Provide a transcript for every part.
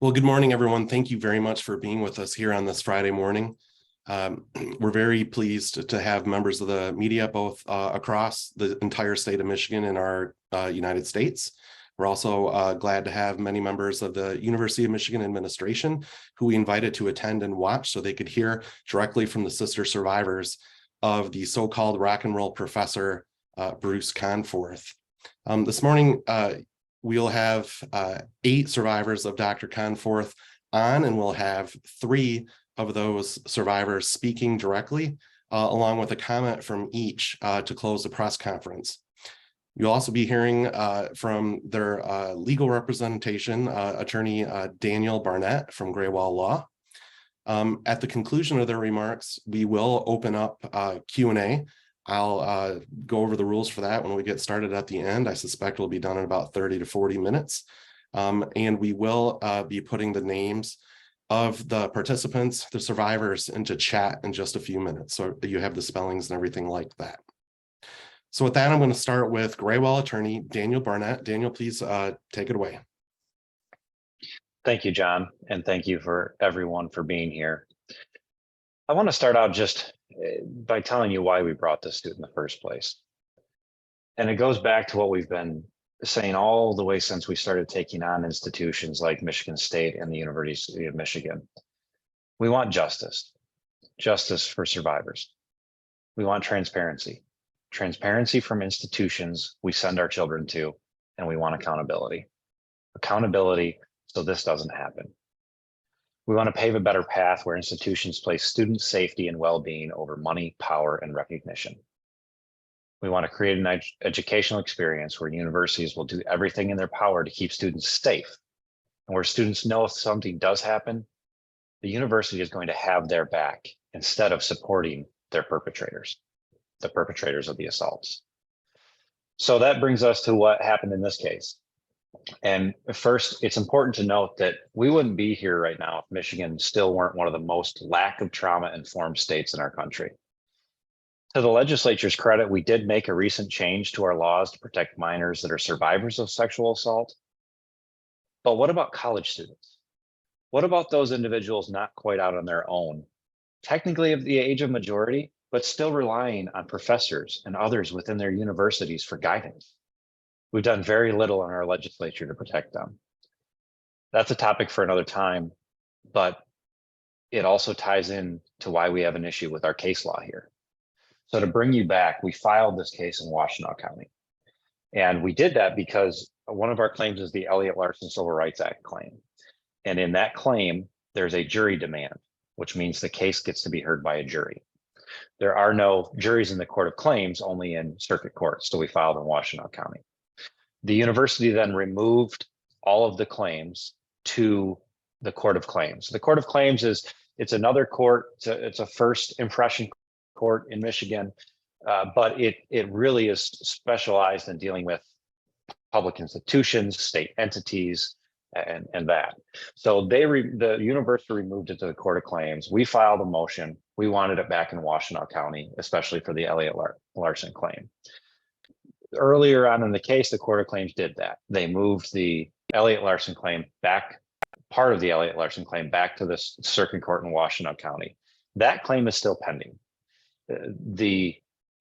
Well, good morning, everyone. Thank you very much for being with us here on this Friday morning. We're very pleased to have members of the media both across the entire state of Michigan and our United States. We're also glad to have many members of the University of Michigan administration who we invited to attend and watch so they could hear directly from the sister survivors of the so-called rock and roll professor, Bruce Conforth. This morning, we'll have 8 survivors of Dr. Conforth on, and we'll have 3 of those survivors speaking directly, along with a comment from each to close the press conference. You'll also be hearing from their legal representation, attorney Daniel Barnett from Graywall Law. At the conclusion of their remarks, we will open up Q&A. I'll go over the rules for that when we get started at the end. I suspect it'll be done in about 30 to 40 minutes. And we will be putting the names of the participants, the survivors, into chat in just a few minutes, so you have the spellings and everything like that. So with that, I'm going to start with Graywall attorney Daniel Barnett. Daniel, please take it away. Thank you, John, and thank you for everyone for being here. I want to start out just by telling you why we brought this suit in the first place. And it goes back to what we've been saying all the way since we started taking on institutions like Michigan State and the University of Michigan. We want justice for survivors. We want transparency from institutions we send our children to, and we want accountability so this doesn't happen. We want to pave a better path where institutions place student safety and well-being over money, power, and recognition. We want to create an educational experience where universities will do everything in their power to keep students safe. And where students know if something does happen, the university is going to have their back instead of supporting their perpetrators, the perpetrators of the assaults. So that brings us to what happened in this case. And first, it's important to note that we wouldn't be here right now if Michigan still weren't one of the most lack of trauma-informed states in our country. To the legislature's credit, we did make a recent change to our laws to protect minors that are survivors of sexual assault. But what about college students? What about those individuals not quite out on their own, technically of the age of majority, but still relying on professors and others within their universities for guidance? We've done very little in our legislature to protect them. That's a topic for another time, but it also ties in to why we have an issue with our case law here. So to bring you back, we filed this case in Washtenaw County. And we did that because one of our claims is the Elliott Larson Civil Rights Act claim. And in that claim, there's a jury demand, which means the case gets to be heard by a jury. There are no juries in the Court of Claims, only in circuit courts. So we filed in Washtenaw County. The university then removed all of the claims to the Court of Claims. The Court of Claims it's another court. It's a first impression court in Michigan, but it really is specialized in dealing with public institutions, state entities, and that. So the university removed it to the Court of Claims. We filed a motion. We wanted it back in Washtenaw County, especially for the Elliott Larson claim. Earlier on in the case, the Court of Claims did that. They moved the Elliott Larson claim back, part of the Elliott Larson claim back to the circuit court in Washtenaw County. That claim is still pending.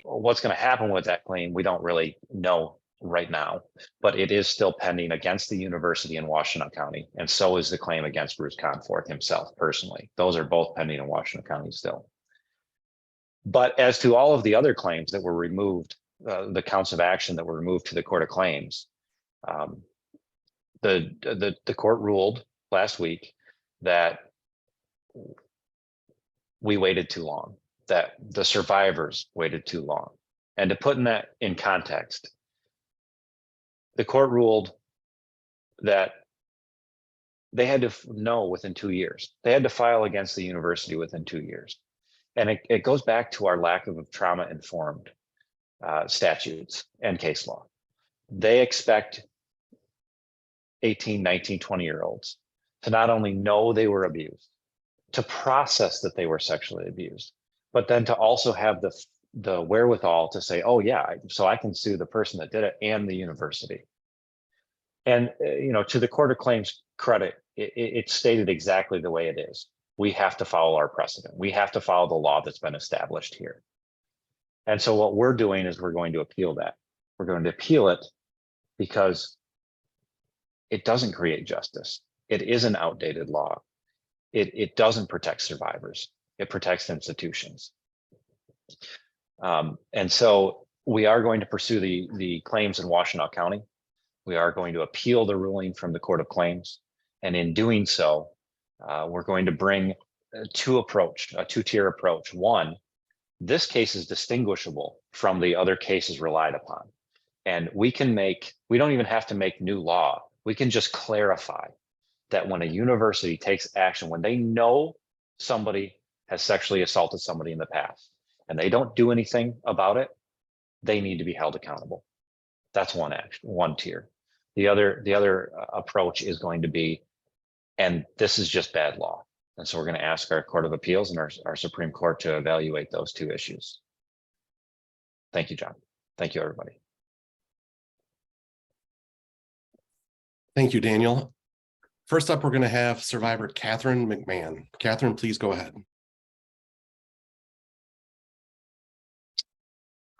What's going to happen with that claim, we don't really know right now, but it is still pending against the university in Washtenaw County. And so is the claim against Bruce Conforth himself personally. Those are both pending in Washtenaw County still. But as to all of the other claims that were removed, the counts of action that were removed to the Court of Claims, the court ruled last week that we waited too long, that the survivors waited too long. And to put that in context, the court ruled that they had to know within 2 years. They had to file against the university within 2 years. And it goes back to our lack of trauma-informed statutes and case law. They expect 18, 19, 20-year-olds to not only know they were abused, to process that they were sexually abused, but then to also have the wherewithal to say, oh yeah, so I can sue the person that did it and the university. And, to the Court of Claims credit, it's stated exactly the way it is. We have to follow our precedent. We have to follow the law that's been established here. And so what we're doing is we're going to appeal that. We're going to appeal it because it doesn't create justice. It is an outdated law. It doesn't protect survivors. It protects institutions. And so we are going to pursue the claims in Washtenaw County. We are going to appeal the ruling from the Court of Claims. And in doing so, we're going to bring a two-tier approach. One, this case is distinguishable from the other cases relied upon. And we don't even have to make new law. We can just clarify that when a university takes action, when they know somebody has sexually assaulted somebody in the past and they don't do anything about it, they need to be held accountable. That's one tier. The other approach is going to be, and this is just bad law. And so we're going to ask our Court of Appeals and our Supreme Court to evaluate those two issues. Thank you, John. Thank you, everybody. Thank you, Daniel. First up, we're going to have survivor Catherine McMahon. Catherine, please go ahead.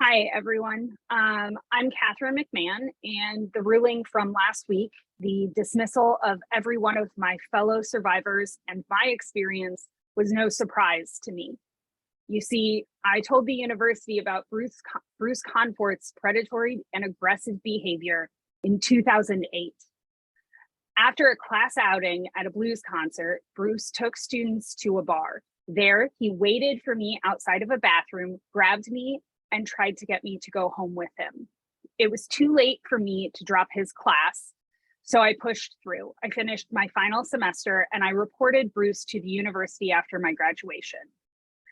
Hi, everyone. I'm Catherine McMahon, and the ruling from last week, the dismissal of every one of my fellow survivors and my experience, was no surprise to me. You see, I told the university about Bruce Conforth's predatory and aggressive behavior in 2008. After a class outing at a blues concert, Bruce took students to a bar. There, he waited for me outside of a bathroom, grabbed me, and tried to get me to go home with him. It was too late for me to drop his class, so I pushed through. I finished my final semester and I reported Bruce to the university after my graduation.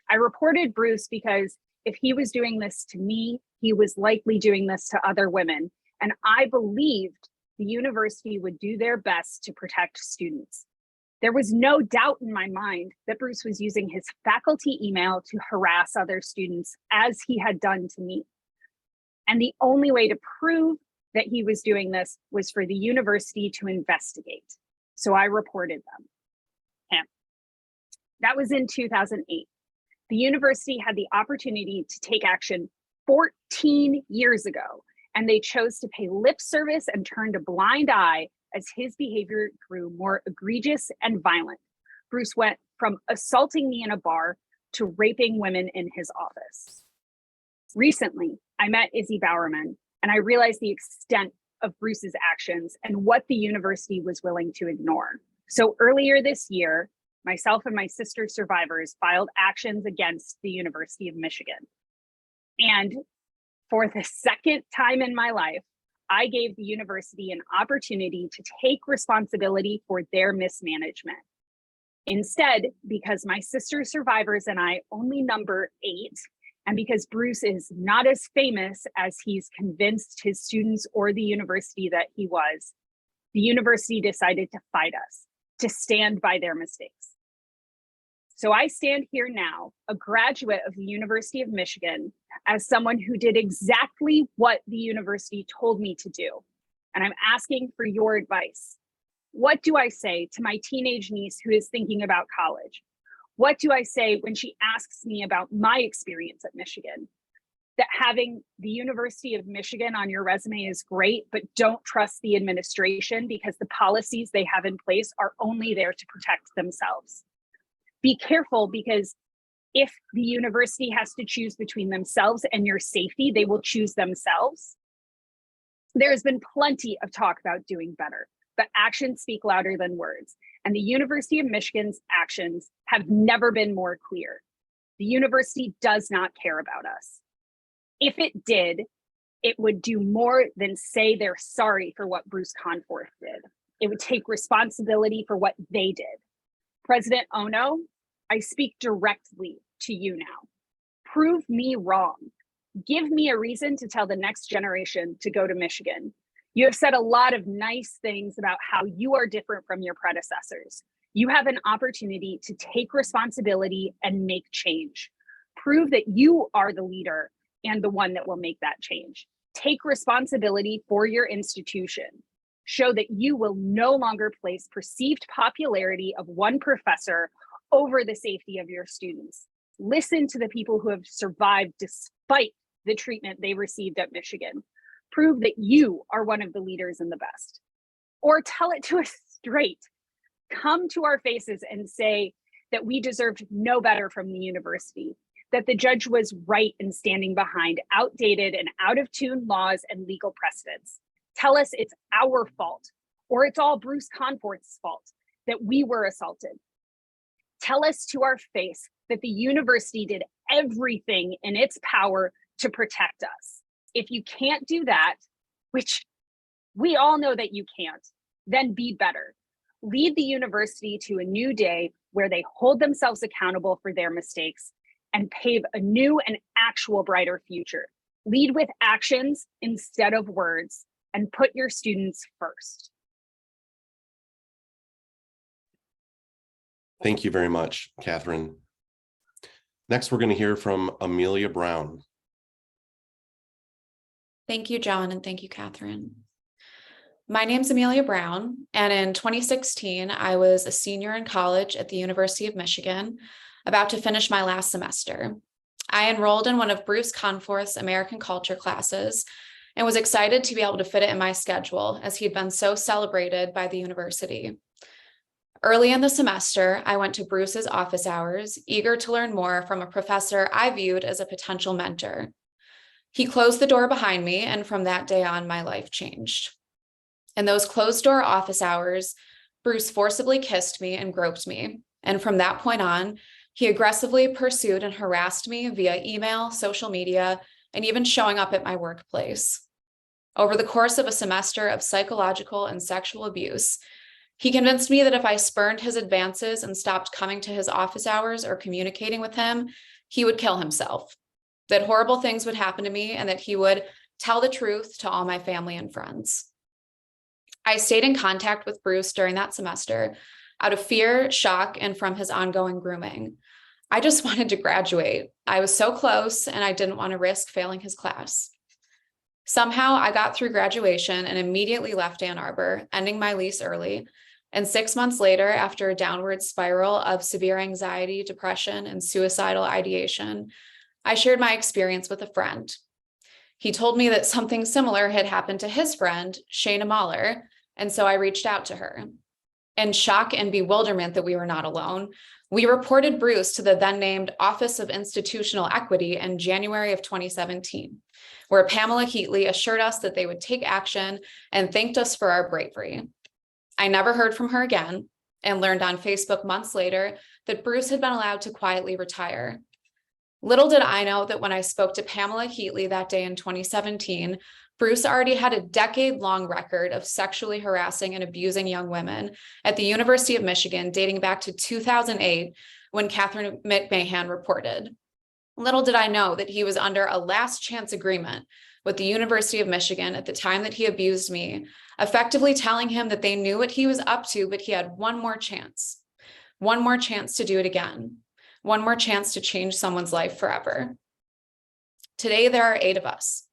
I reported Bruce because if he was doing this to me, he was likely doing this to other women, and I believed the university would do their best to protect students. There was no doubt in my mind that Bruce was using his faculty email to harass other students, as he had done to me. And the only way to prove that he was doing this was for the university to investigate. So I reported him. That was in 2008. The university had the opportunity to take action 14 years ago, and they chose to pay lip service and turned a blind eye as his behavior grew more egregious and violent. Bruce went from assaulting me in a bar to raping women in his office. Recently, I met Izzy Bowerman, and I realized the extent of Bruce's actions and what the university was willing to ignore. So earlier this year, myself and my sister survivors filed actions against the University of Michigan. And for the second time in my life, I gave the university an opportunity to take responsibility for their mismanagement. Instead, because my sister survivors and I only number 8, and because Bruce is not as famous as he's convinced his students or the university that he was, the university decided to fight us, to stand by their mistakes. So I stand here now, a graduate of the University of Michigan, as someone who did exactly what the university told me to do. And I'm asking for your advice. What do I say to my teenage niece who is thinking about college? What do I say when she asks me about my experience at Michigan? That having the University of Michigan on your resume is great, but don't trust the administration because the policies they have in place are only there to protect themselves. Be careful, because if the university has to choose between themselves and your safety, they will choose themselves. There has been plenty of talk about doing better, but actions speak louder than words. And the University of Michigan's actions have never been more clear. The university does not care about us. If it did, it would do more than say they're sorry for what Bruce Conforth did. It would take responsibility for what they did. President Ono, I speak directly to you now. Prove me wrong. Give me a reason to tell the next generation to go to Michigan. You have said a lot of nice things about how you are different from your predecessors. You have an opportunity to take responsibility and make change. Prove that you are the leader and the one that will make that change. Take responsibility for your institution. show that you will no longer place perceived popularity of one professor over the safety of your students. Listen to the people who have survived despite the treatment they received at Michigan. Prove that you are one of the leaders and the best. Or tell it to us straight. Come to our faces and say that we deserved no better from the university, that the judge was right in standing behind outdated and out of tune laws and legal precedents. Tell us it's our fault, or it's all Bruce Conforth's fault that we were assaulted. Tell us to our face that the university did everything in its power to protect us. If you can't do that, which we all know that you can't, then be better. Lead the university to a new day where they hold themselves accountable for their mistakes and pave a new and actual brighter future. Lead with actions instead of words, and put your students first. Thank you very much, Catherine. Next, we're going to hear from Amelia Brown. Thank you, John, and thank you, Catherine. My name's Amelia Brown, and in 2016, I was a senior in college at the University of Michigan, about to finish my last semester. I enrolled in one of Bruce Conforth's American Culture classes and was excited to be able to fit it in my schedule as he'd been so celebrated by the university. Early in the semester, I went to Bruce's office hours, eager to learn more from a professor I viewed as a potential mentor. He closed the door behind me, and from that day on, my life changed. In those closed-door office hours, Bruce forcibly kissed me and groped me, and from that point on, he aggressively pursued and harassed me via email, social media, and even showing up at my workplace. Over the course of a semester of psychological and sexual abuse, he convinced me that if I spurned his advances and stopped coming to his office hours or communicating with him, he would kill himself, that horrible things would happen to me, and that he would tell the truth to all my family and friends. I stayed in contact with Bruce during that semester out of fear, shock, and from his ongoing grooming. I just wanted to graduate. I was so close, and I didn't want to risk failing his class. Somehow I got through graduation and immediately left Ann Arbor, ending my lease early. And 6 months later, after a downward spiral of severe anxiety, depression, and suicidal ideation, I shared my experience with a friend. He told me that something similar had happened to his friend, Shayna Mahler, and so I reached out to her. In shock and bewilderment that we were not alone, we reported Bruce to the then named Office of Institutional Equity in January of 2017, where Pamela Heatley assured us that they would take action and thanked us for our bravery. I never heard from her again and learned on Facebook months later that Bruce had been allowed to quietly retire. Little did I know that when I spoke to Pamela Heatley that day in 2017, Bruce already had a decade-long record of sexually harassing and abusing young women at the University of Michigan dating back to 2008 when Catherine McMahon reported. Little did I know that he was under a last chance agreement with the University of Michigan at the time that he abused me, effectively telling him that they knew what he was up to, but he had one more chance to do it again, one more chance to change someone's life forever. Today, there are 8 of us.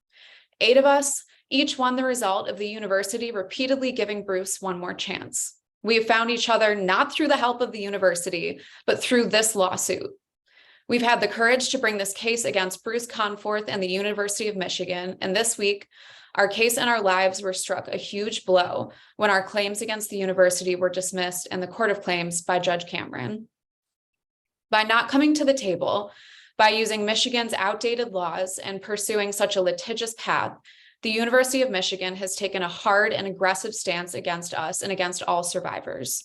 8 of us, each one the result of the university repeatedly giving Bruce one more chance. We have found each other not through the help of the university, but through this lawsuit. We've had the courage to bring this case against Bruce Conforth and the University of Michigan, and this week, our case and our lives were struck a huge blow when our claims against the university were dismissed in the Court of Claims by Judge Cameron. By not coming to the table, by using Michigan's outdated laws and pursuing such a litigious path, the University of Michigan has taken a hard and aggressive stance against us and against all survivors.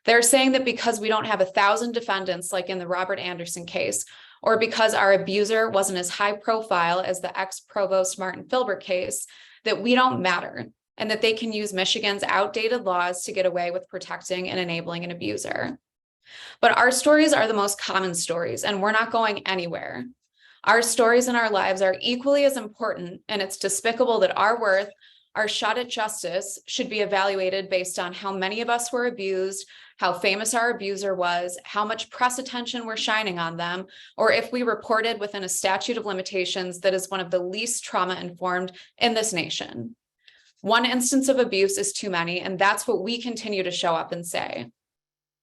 They're saying that because we don't have 1,000 defendants like in the Robert Anderson case, or because our abuser wasn't as high profile as the ex-provost Martin Filbert case, that we don't matter, and that they can use Michigan's outdated laws to get away with protecting and enabling an abuser. But our stories are the most common stories, and we're not going anywhere. Our stories and our lives are equally as important, and it's despicable that our worth, our shot at justice, should be evaluated based on how many of us were abused, how famous our abuser was, how much press attention we're shining on them, or if we reported within a statute of limitations that is one of the least trauma-informed in this nation. One instance of abuse is too many, and that's what we continue to show up and say.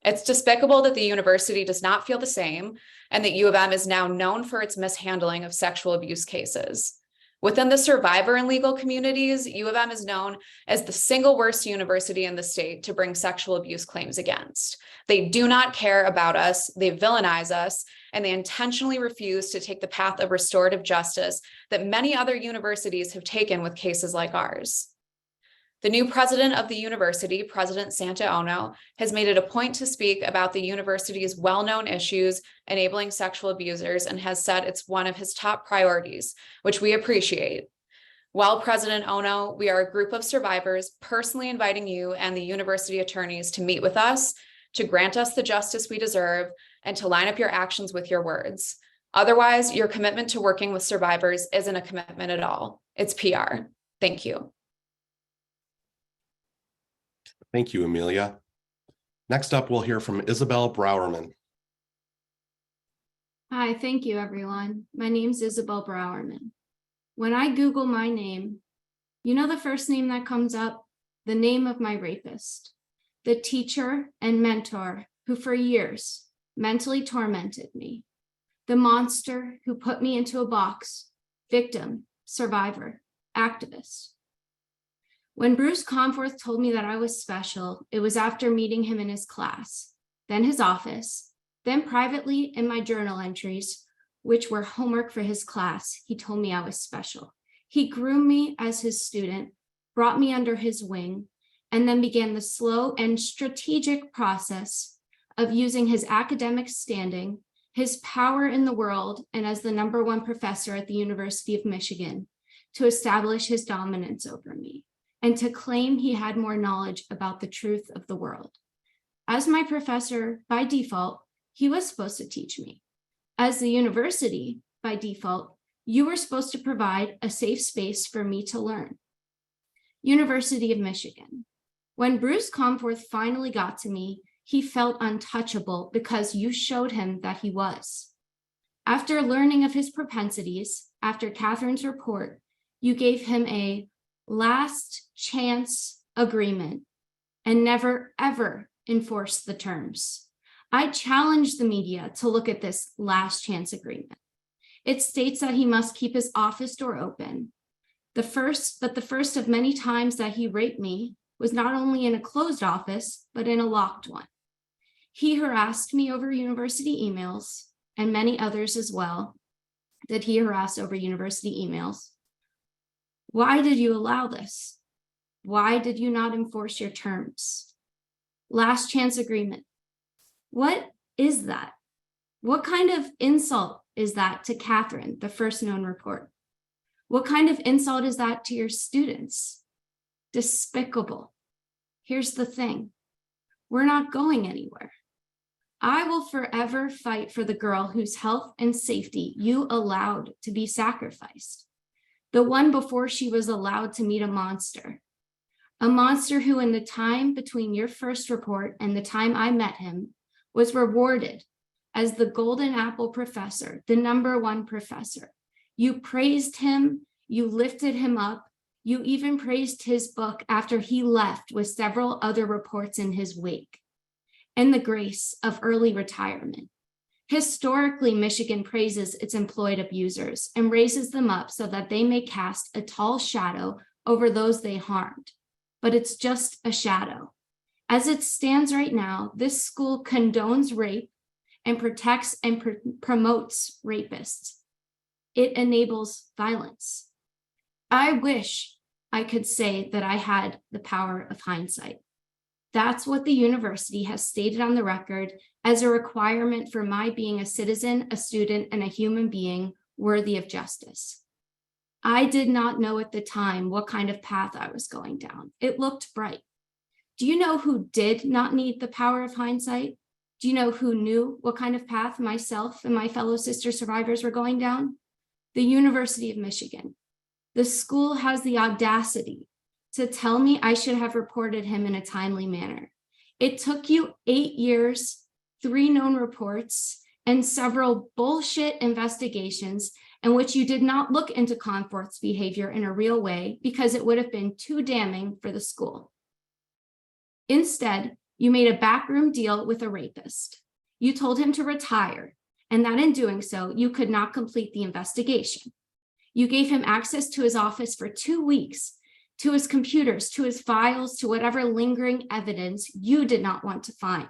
It's despicable that the university does not feel the same, and that U of M is now known for its mishandling of sexual abuse cases. Within the survivor and legal communities, U of M is known as the single worst university in the state to bring sexual abuse claims against. They do not care about us, they villainize us, and they intentionally refuse to take the path of restorative justice that many other universities have taken with cases like ours. The new president of the university, President Santa Ono, has made it a point to speak about the university's well-known issues enabling sexual abusers and has said it's one of his top priorities, which we appreciate. Well, President Ono, we are a group of survivors personally inviting you and the university attorneys to meet with us, to grant us the justice we deserve, and to line up your actions with your words. Otherwise, your commitment to working with survivors isn't a commitment at all. It's PR. Thank you. Thank you, Amelia. Next up, we'll hear from Isabel Browerman. Hi, thank you, everyone. My name's Isabel Browerman. When I Google my name, you know the first name that comes up? The name of my rapist, the teacher and mentor who for years mentally tormented me, the monster who put me into a box, victim, survivor, activist. When Bruce Conforth told me that I was special, it was after meeting him in his class, then his office, then privately in my journal entries, which were homework for his class. He told me I was special. He groomed me as his student, brought me under his wing, and then began the slow and strategic process of using his academic standing, his power in the world, and as the #1 professor at the University of Michigan to establish his dominance over me, and to claim he had more knowledge about the truth of the world. As my professor, by default, he was supposed to teach me. As the university, by default, you were supposed to provide a safe space for me to learn. University of Michigan. When Bruce Conforth finally got to me, he felt untouchable because you showed him that he was. After learning of his propensities, after Catherine's report, you gave him a last chance agreement and never ever enforced the terms. I challenge the media to look at this last chance agreement. It states that he must keep his office door open. The first of many times that he raped me was not only in a closed office, but in a locked one. He harassed me over university emails, and many others as well that he harassed over university emails. Why did you allow this? Why did you not enforce your terms? Last chance agreement. What is that? What kind of insult is that to Catherine, the first known report? What kind of insult is that to your students? Despicable. Here's the thing. We're not going anywhere. I will forever fight for the girl whose health and safety you allowed to be sacrificed. The one before she was allowed to meet a monster who in the time between your first report and the time I met him was rewarded as the golden apple professor, the #1 professor. You praised him, you lifted him up, you even praised his book after he left with several other reports in his wake, and the grace of early retirement. Historically, Michigan praises its employed abusers and raises them up so that they may cast a tall shadow over those they harmed. But it's just a shadow. As it stands right now, this school condones rape and protects and promotes rapists. It enables violence. I wish I could say that I had the power of hindsight. That's what the university has stated on the record as a requirement for my being a citizen, a student, and a human being worthy of justice. I did not know at the time what kind of path I was going down. It looked bright. Do you know who did not need the power of hindsight? Do you know who knew what kind of path myself and my fellow sister survivors were going down? The University of Michigan. The school has the audacity to tell me I should have reported him in a timely manner. It took you 8 years, 3 known reports, and several bullshit investigations, in which you did not look into Conforth's behavior in a real way because it would have been too damning for the school. Instead, you made a backroom deal with a rapist. You told him to retire, and that in doing so, you could not complete the investigation. You gave him access to his office for 2 weeks, to his computers, to his files, to whatever lingering evidence you did not want to find.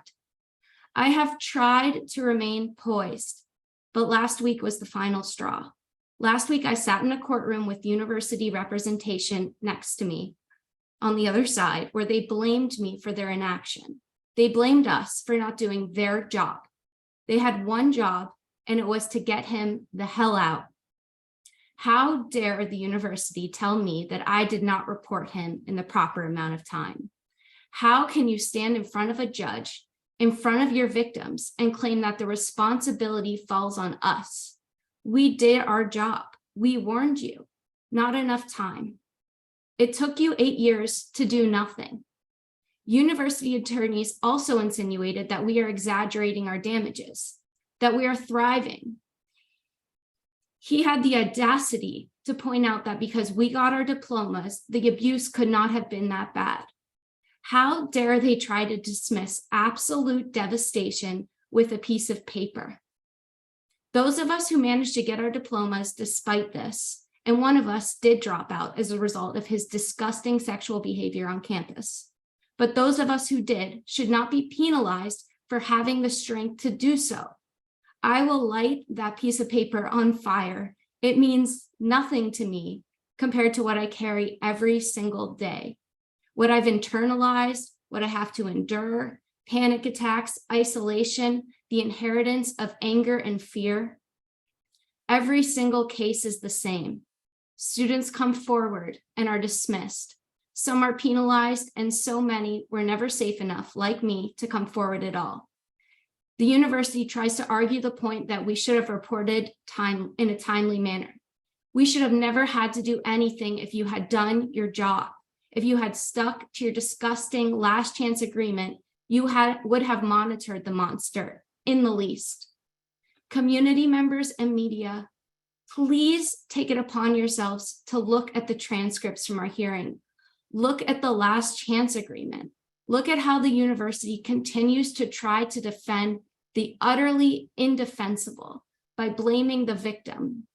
I have tried to remain poised, but last week was the final straw. Last week, I sat in a courtroom with university representation next to me on the other side, where they blamed me for their inaction. They blamed us for not doing their job. They had one job, and it was to get him the hell out. How dare the university tell me that I did not report him in the proper amount of time? How can you stand in front of a judge, in front of your victims, and claim that the responsibility falls on us? We did our job. We warned you. Not enough time. It took you 8 years to do nothing. University attorneys also insinuated that we are exaggerating our damages, that we are thriving. He had the audacity to point out that because we got our diplomas, the abuse could not have been that bad. How dare they try to dismiss absolute devastation with a piece of paper? Those of us who managed to get our diplomas despite this, and one of us did drop out as a result of his disgusting sexual behavior on campus. But those of us who did should not be penalized for having the strength to do so. I will light that piece of paper on fire. It means nothing to me compared to what I carry every single day. What I've internalized, what I have to endure, panic attacks, isolation, the inheritance of anger and fear. Every single case is the same. Students come forward and are dismissed. Some are penalized, and so many were never safe enough, like me, to come forward at all. The university tries to argue the point that we should have reported in a timely manner. We should have never had to do anything if you had done your job. If you had stuck to your disgusting last chance agreement, you would have monitored the monster in the least. Community members and media, please take it upon yourselves to look at the transcripts from our hearing. Look at the last chance agreement. Look at how the university continues to try to defend the utterly indefensible by blaming the victim.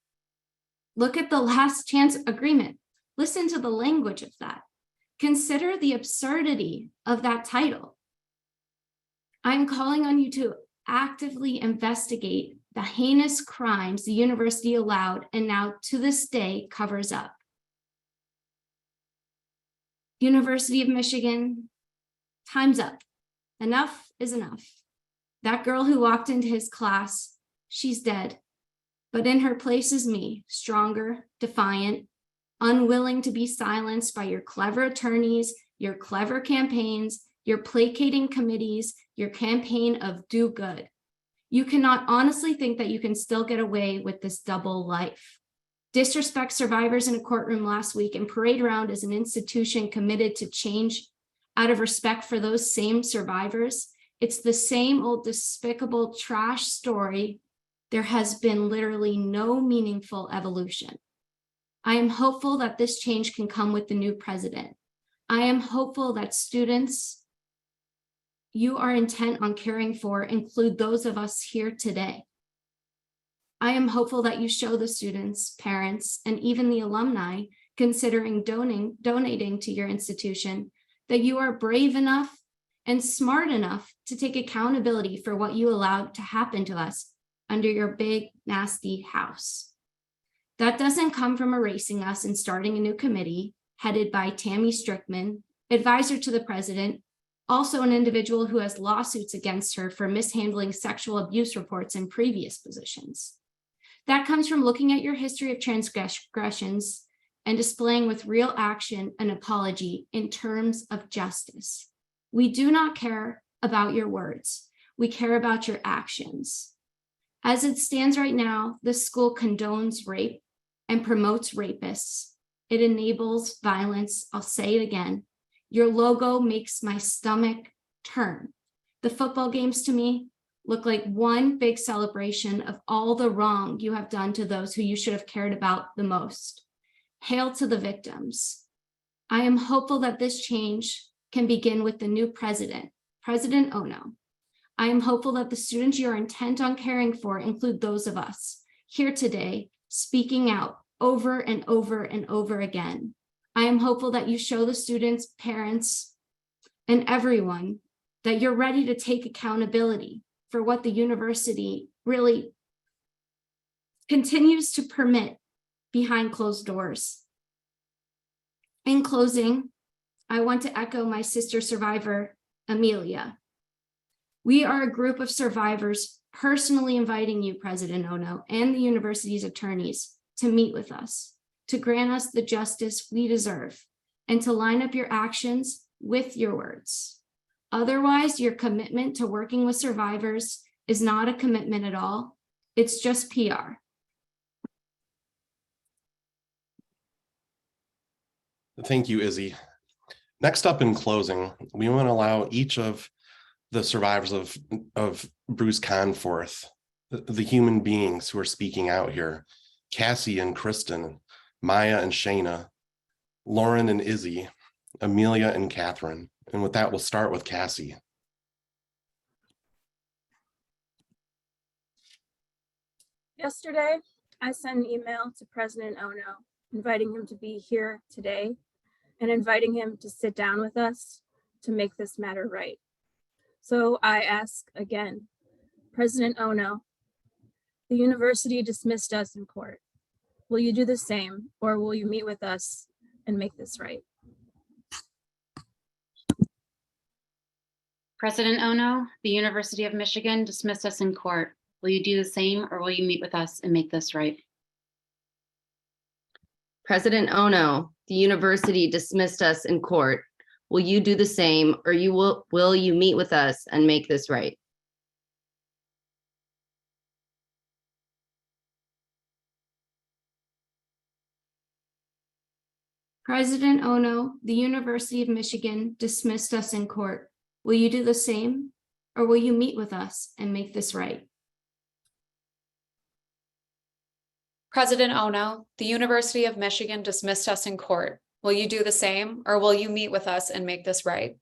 Look at the last chance agreement. Listen to the language of that. Consider the absurdity of that title. I'm calling on you to actively investigate the heinous crimes the university allowed and now to this day covers up. University of Michigan, time's up. Enough is enough. That girl who walked into his class, she's dead. But in her place is me, stronger, defiant, unwilling to be silenced by your clever attorneys, your clever campaigns, your placating committees, your campaign of do good. You cannot honestly think that you can still get away with this double life. Disrespect survivors in a courtroom last week and parade around as an institution committed to change out of respect for those same survivors. It's the same old despicable trash story. There has been literally no meaningful evolution. I am hopeful that this change can come with the new president. I am hopeful that students you are intent on caring for include those of us here today. I am hopeful that you show the students, parents, and even the alumni considering donating to your institution that you are brave enough and smart enough to take accountability for what you allowed to happen to us under your big, nasty house. That doesn't come from erasing us and starting a new committee headed by Tammy Strickman, advisor to the president, also an individual who has lawsuits against her for mishandling sexual abuse reports in previous positions. That comes from looking at your history of transgressions and displaying with real action an apology in terms of justice. We do not care about your words. We care about your actions. As it stands right now, this school condones rape and promotes rapists. It enables violence. I'll say it again. Your logo makes my stomach turn. The football games to me look like one big celebration of all the wrong you have done to those who you should have cared about the most. Hail to the victims. I am hopeful that this change can begin with the new president, President Ono. I am hopeful that the students you are intent on caring for include those of us here today, speaking out over and over and over again. I am hopeful that you show the students, parents, and everyone that you're ready to take accountability for what the university really continues to permit behind closed doors. In closing, I want to echo my sister survivor, Amelia. We are a group of survivors personally inviting you, President Ono, and the university's attorneys to meet with us, to grant us the justice we deserve, and to line up your actions with your words. Otherwise, your commitment to working with survivors is not a commitment at all. It's just PR. Thank you, Izzy. Next up in closing, we want to allow each of the survivors of Bruce Conforth, the human beings who are speaking out here, Cassie and Kristen, Maya and Shayna, Lauren and Izzy, Amelia and Catherine. And with that, we'll start with Cassie. Yesterday, I sent an email to President Ono, inviting him to be here today and inviting him to sit down with us to make this matter right. So I ask again, President Ono, the university dismissed us in court. Will you do the same, or will you meet with us and make this right? President Ono, the University of Michigan dismissed us in court. Will you do the same, or will you meet with us and make this right? President Ono, the university dismissed us in court. Will you do the same, or will you meet with us and make this right? President Ono, the University of Michigan dismissed us in court. Will you do the same, or will you meet with us and make this right? President Ono, the University of Michigan dismissed us in court. Will you do the same, or will you meet with us and make this right?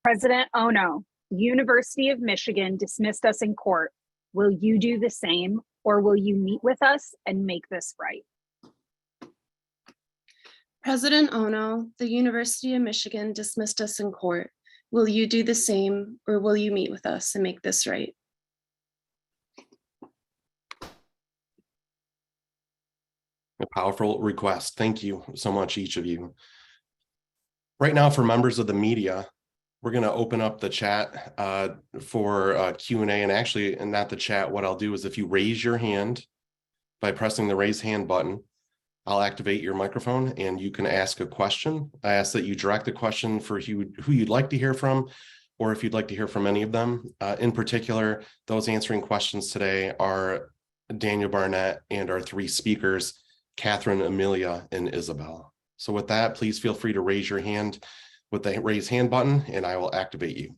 President Ono, University of Michigan dismissed us in court. Will you do the same, or will you meet with us and make this right? President Ono, the University of Michigan dismissed us in court. Will you do the same, or will you meet with us and make this right? A powerful request. Thank you so much, each of you. Right now, for members of the media, we're going to open up the chat for Q&A. And actually, not the chat, what I'll do is if you raise your hand by pressing the raise hand button, I'll activate your microphone and you can ask a question. I ask that you direct the question for who you'd like to hear from, or if you'd like to hear from any of them. In particular, those answering questions today are Daniel Barnett and our three speakers, Catherine, Amelia, and Isabel. So with that, please feel free to raise your hand with the raise hand button and I will activate you.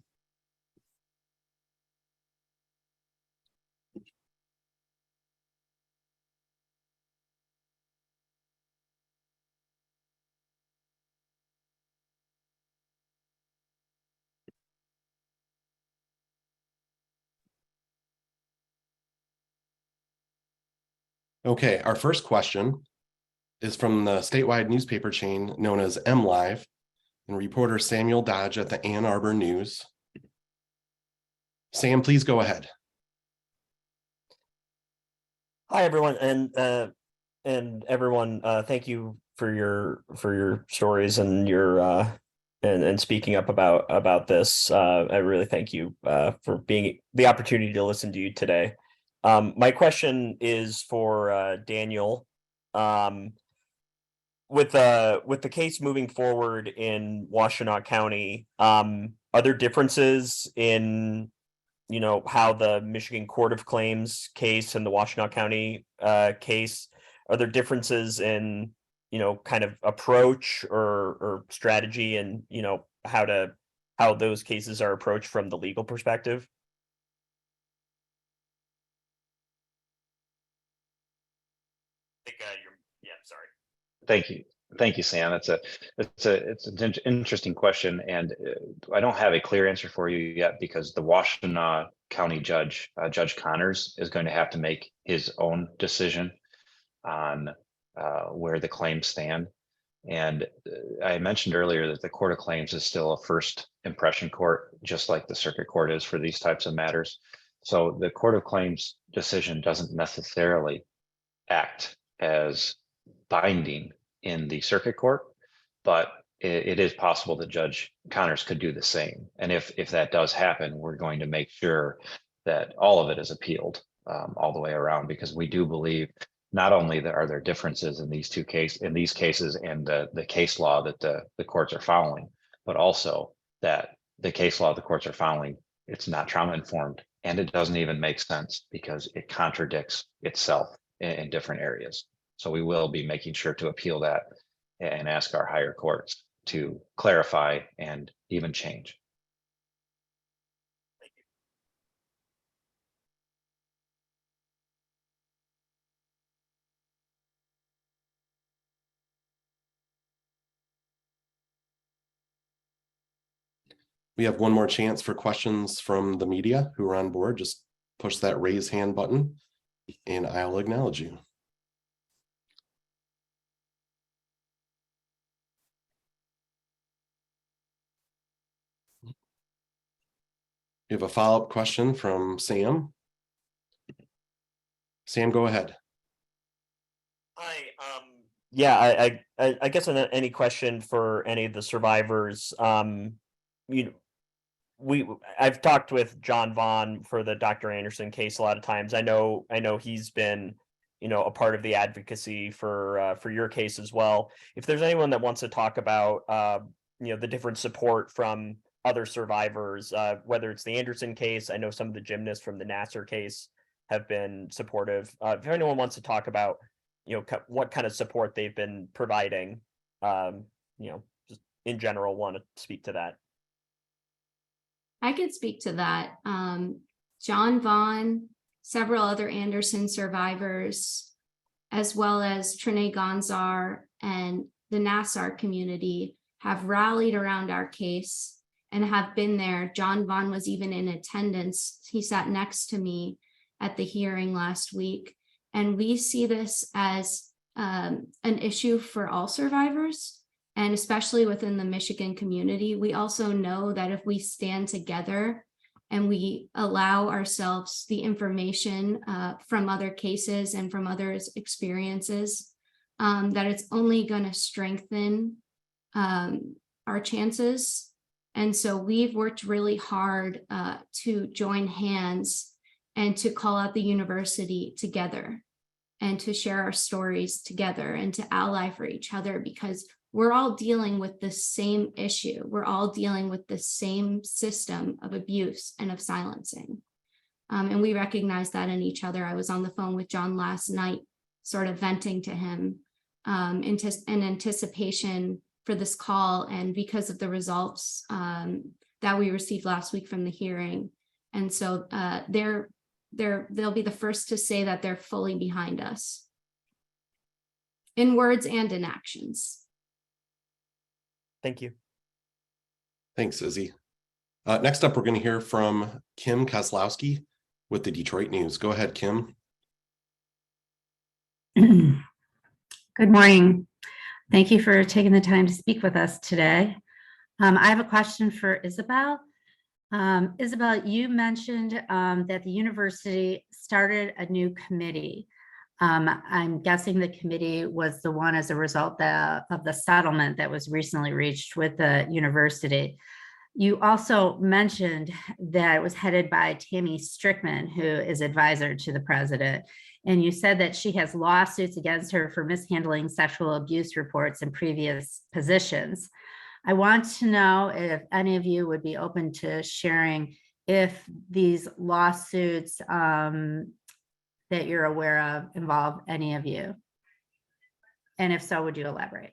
Okay, our first question is from the statewide newspaper chain known as MLive and reporter Samuel Dodge at the Ann Arbor News. Sam, please go ahead. Hi, everyone, and everyone. Thank you for your stories and your and speaking up about this. I really thank you for being the opportunity to listen to you today. My question is for Daniel. With the case moving forward in Washtenaw County, are there differences in how the Michigan Court of Claims case and the Washtenaw County case? Are there differences in kind of approach or strategy and how to how those cases are approached from the legal perspective? Yeah, sorry. Thank you, Sam. It's an interesting question, and I don't have a clear answer for you yet because the Washtenaw County Judge, Judge Connors, is going to have to make his own decision on where the claims stand. And I mentioned earlier that the Court of Claims is still a first impression court, just like the Circuit Court is for these types of matters. So the Court of Claims decision doesn't necessarily act as binding in the Circuit Court, but it is possible that Judge Connors could do the same. And if that does happen, we're going to make sure that all of it is appealed all the way around, because we do believe not only that are there differences in these cases and the case law that the courts are following, but also that the case law the courts are following, it's not trauma informed, and it doesn't even make sense because it contradicts itself in different areas. So we will be making sure to appeal that and ask our higher courts to clarify and even change. We have one more chance for questions from the media who are on board. Just push that raise hand button and I'll acknowledge you. We have a follow-up question from Sam. Sam, go ahead. Hi. Yeah, I guess any question for any of the survivors. I've talked with John Vaughn for the Dr. Anderson case a lot of times. I know he's been, a part of the advocacy for your case as well. If there's anyone that wants to talk about, the different support from other survivors, whether it's the Anderson case, I know some of the gymnasts from the Nassar case have been supportive. If anyone wants to talk about, what kind of support they've been providing, just in general, want to speak to that. I could speak to that. John Vaughn, several other Anderson survivors, as well as Trinae Gonzar and the Nassar community have rallied around our case and have been there. John Vaughn was even in attendance. He sat next to me at the hearing last week. And we see this as an issue for all survivors, and especially within the Michigan community. We also know that if we stand together and we allow ourselves the information from other cases and from others' experiences, that it's only going to strengthen our chances. And so we've worked really hard to join hands and to call out the university together and to share our stories together and to ally for each other, because we're all dealing with the same issue. We're all dealing with the same system of abuse and of silencing. And we recognize that in each other. I was on the phone with John last night, sort of venting to him in anticipation for this call, and because of the results that we received last week from the hearing. And so they'll be the first to say that they're fully behind us in words and in actions. Thank you. Thanks, Izzy. Next up, we're going to hear from Kim Kozlowski with the Detroit News. Go ahead, Kim. Good morning. Thank you for taking the time to speak with us today. I have a question for Isabel. Isabel, you mentioned that the university started a new committee. I'm guessing the committee was the one as a result of the settlement that was recently reached with the university. You also mentioned that it was headed by Tammy Strickman, who is advisor to the president. And you said that she has lawsuits against her for mishandling sexual abuse reports in previous positions. I want to know if any of you would be open to sharing if these lawsuits that you're aware of involve any of you. And if so, would you elaborate?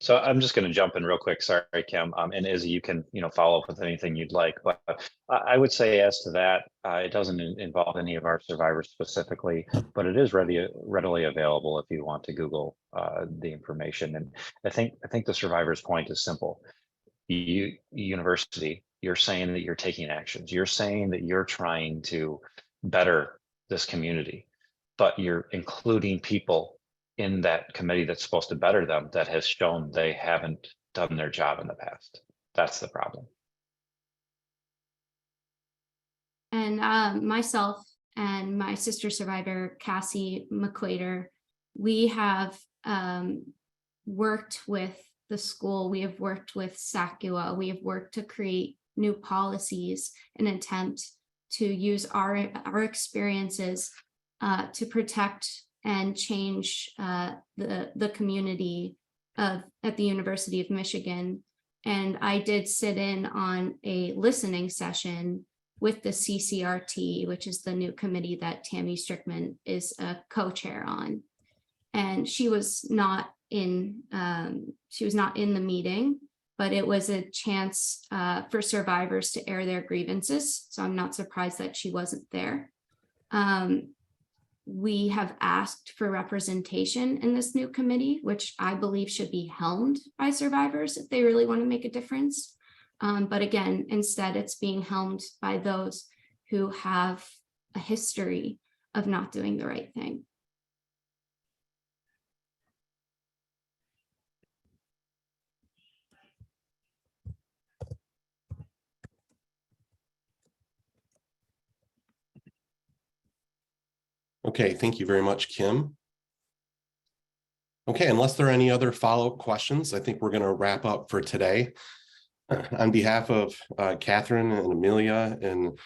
So I'm just going to jump in real quick. Sorry, Kim. And Izzy, you can, follow up with anything you'd like. But I would say as to that, it doesn't involve any of our survivors specifically, but it is readily available if you want to Google the information. And I think the survivor's point is simple. University, you're saying that you're taking actions. You're saying that you're trying to better this community, but you're including people in that committee that's supposed to better them that has shown they haven't done their job in the past. That's the problem. And myself and my sister survivor, Cassie McQuater, we have worked with the school. We have worked with SACUA. We have worked to create new policies in an attempt to use our experiences to protect and change the community at the University of Michigan. And I did sit in on a listening session with the CCRT, which is the new committee that Tammy Strickman is a co-chair on. And she was not in the meeting, but it was a chance for survivors to air their grievances. So I'm not surprised that she wasn't there. We have asked for representation in this new committee, which I believe should be helmed by survivors if they really want to make a difference. But again, instead it's being helmed by those who have a history of not doing the right thing. Okay, thank you very much, Kim. Okay, unless there are any other follow-up questions, I think we're going to wrap up for today. On behalf of Catherine and Amelia and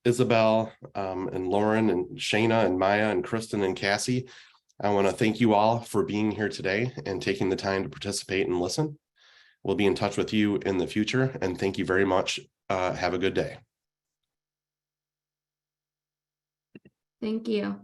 Isabel and Lauren and Shayna and Maya and Kristen and Cassie, I want to thank you all for being here today and taking the time to participate and listen. We'll be in touch with you in the future, and thank you very much. Have a good day. Thank you.